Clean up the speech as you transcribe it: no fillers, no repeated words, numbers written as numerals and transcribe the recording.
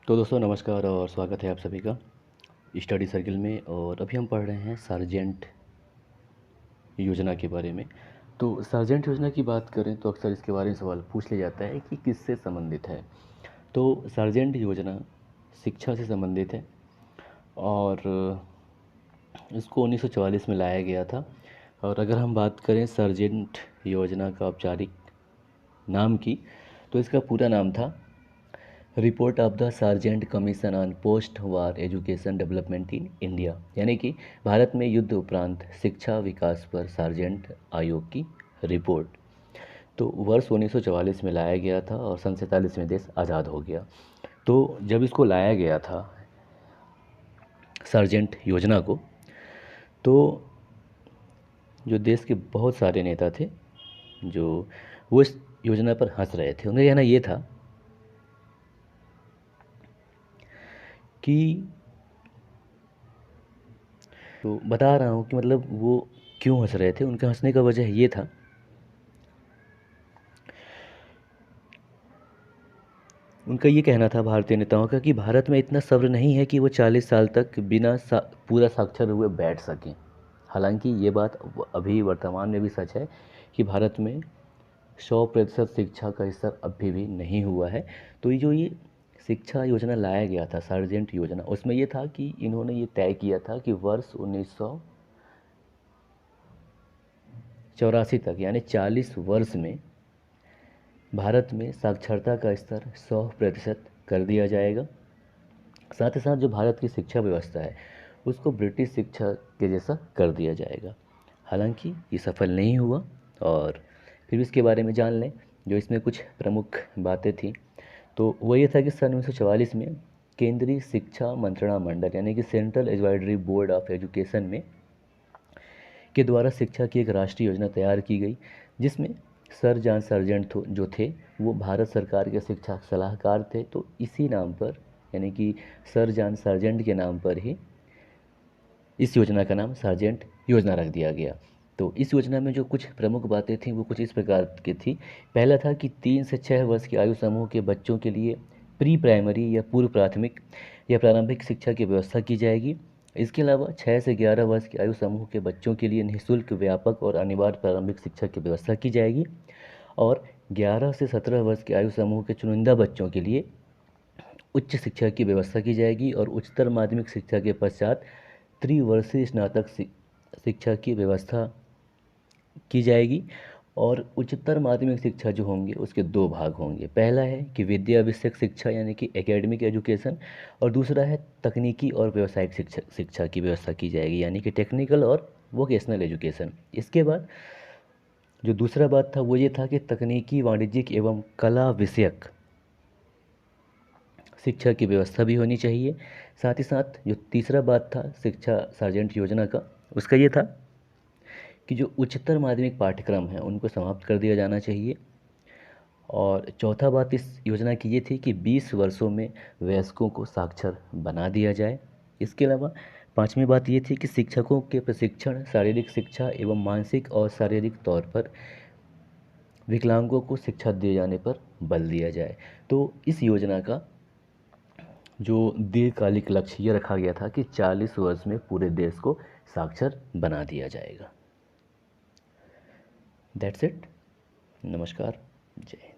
तो दोस्तों नमस्कार और स्वागत है आप सभी का स्टडी सर्किल में। और अभी हम पढ़ रहे हैं सार्जेंट योजना के बारे में। तो सार्जेंट योजना की बात करें तो अक्सर इसके बारे में सवाल पूछ लिया जाता है कि किससे संबंधित है। तो सार्जेंट योजना शिक्षा से संबंधित है और इसको 1944 में लाया गया था। और अगर हम बात करें सार्जेंट योजना का औपचारिक नाम की, तो इसका पूरा नाम था report of the sergeant commission on post war education development in India, यानी कि भारत में युद्ध उपरांत शिक्षा विकास पर सार्जेंट आयोग की रिपोर्ट। तो वर्ष 1944 में लाया गया था और सन 47 में देश आज़ाद हो गया। तो जब इसको लाया गया था सार्जेंट योजना को, तो जो देश के बहुत सारे नेता थे जो वो इस योजना पर हंस रहे थे। उन्हें कहना ये था कि तो बता रहा हूँ कि मतलब वो क्यों हंस रहे थे। उनके हंसने का वजह ये था, उनका ये कहना था भारतीय नेताओं का कि भारत में इतना सब्र नहीं है कि वो 40 साल तक बिना पूरा साक्षर हुए बैठ सकें। हालांकि ये बात अभी वर्तमान में भी सच है कि भारत में 100% शिक्षा का स्तर अभी भी नहीं हुआ है। तो ये शिक्षा योजना लाया गया था सार्जेंट योजना, उसमें ये था कि इन्होंने ये तय किया था कि वर्ष 1984 तक, यानी 40 वर्ष में भारत में साक्षरता का स्तर 100% कर दिया जाएगा। साथ ही साथ जो भारत की शिक्षा व्यवस्था है उसको ब्रिटिश शिक्षा के जैसा कर दिया जाएगा। हालांकि ये सफल नहीं हुआ और फिर भी इसके बारे में जान लें। जो इसमें कुछ प्रमुख बातें थी तो वो ये था कि सन 1944 में केंद्रीय शिक्षा मंत्रणा मंडल, यानी कि central advisory board of education में के द्वारा शिक्षा की एक राष्ट्रीय योजना तैयार की गई, जिसमें सर जॉन सार्जेंट जो थे वो भारत सरकार के शिक्षा सलाहकार थे। तो इसी नाम पर, यानी कि सर जॉन सार्जेंट के नाम पर ही इस योजना का नाम सार्जेंट योजना रख दिया गया। तो इस योजना में जो कुछ प्रमुख बातें थीं वो कुछ इस प्रकार की थी। पहला था कि 3 से 6 वर्ष की आयु समूह के बच्चों के लिए प्री प्राइमरी या पूर्व प्राथमिक या प्रारंभिक शिक्षा की व्यवस्था की जाएगी। इसके अलावा 6 से 11 वर्ष की आयु समूह के बच्चों के लिए निःशुल्क व्यापक और अनिवार्य प्रारंभिक शिक्षा की व्यवस्था की जाएगी। और 11 से 17 वर्ष की आयु समूह के चुनिंदा बच्चों के लिए उच्च शिक्षा की व्यवस्था की जाएगी और उच्चतर माध्यमिक शिक्षा के पश्चात त्रिवर्षीय स्नातक शिक्षा की व्यवस्था की जाएगी। और उच्चतर माध्यमिक शिक्षा जो होंगे उसके दो भाग होंगे। पहला है कि विद्या विषयक शिक्षा, यानी कि एकेडमिक एजुकेशन, और दूसरा है तकनीकी और व्यावसायिक शिक्षा की व्यवस्था की जाएगी, यानी कि टेक्निकल और वोकेशनल एजुकेशन। इसके बाद जो दूसरा बात था वो ये था कि तकनीकी, वाणिज्यिक एवं कला विषयक शिक्षा की व्यवस्था भी होनी चाहिए। साथ ही साथ जो तीसरा बात था शिक्षा सार्जेंट योजना का, उसका ये था कि जो उच्चतर माध्यमिक पाठ्यक्रम हैं उनको समाप्त कर दिया जाना चाहिए। और चौथा बात इस योजना की ये थी कि 20 वर्षों में वयस्कों को साक्षर बना दिया जाए। इसके अलावा पांचवी बात ये थी कि शिक्षकों के प्रशिक्षण, शारीरिक शिक्षा एवं मानसिक और शारीरिक तौर पर विकलांगों को शिक्षा दिए जाने पर बल दिया जाए। तो इस योजना का जो दीर्घकालिक लक्ष्य ये रखा गया था कि 40 वर्ष में पूरे देश को साक्षर बना दिया जाएगा। That's it. नमस्कार। जय हिंद।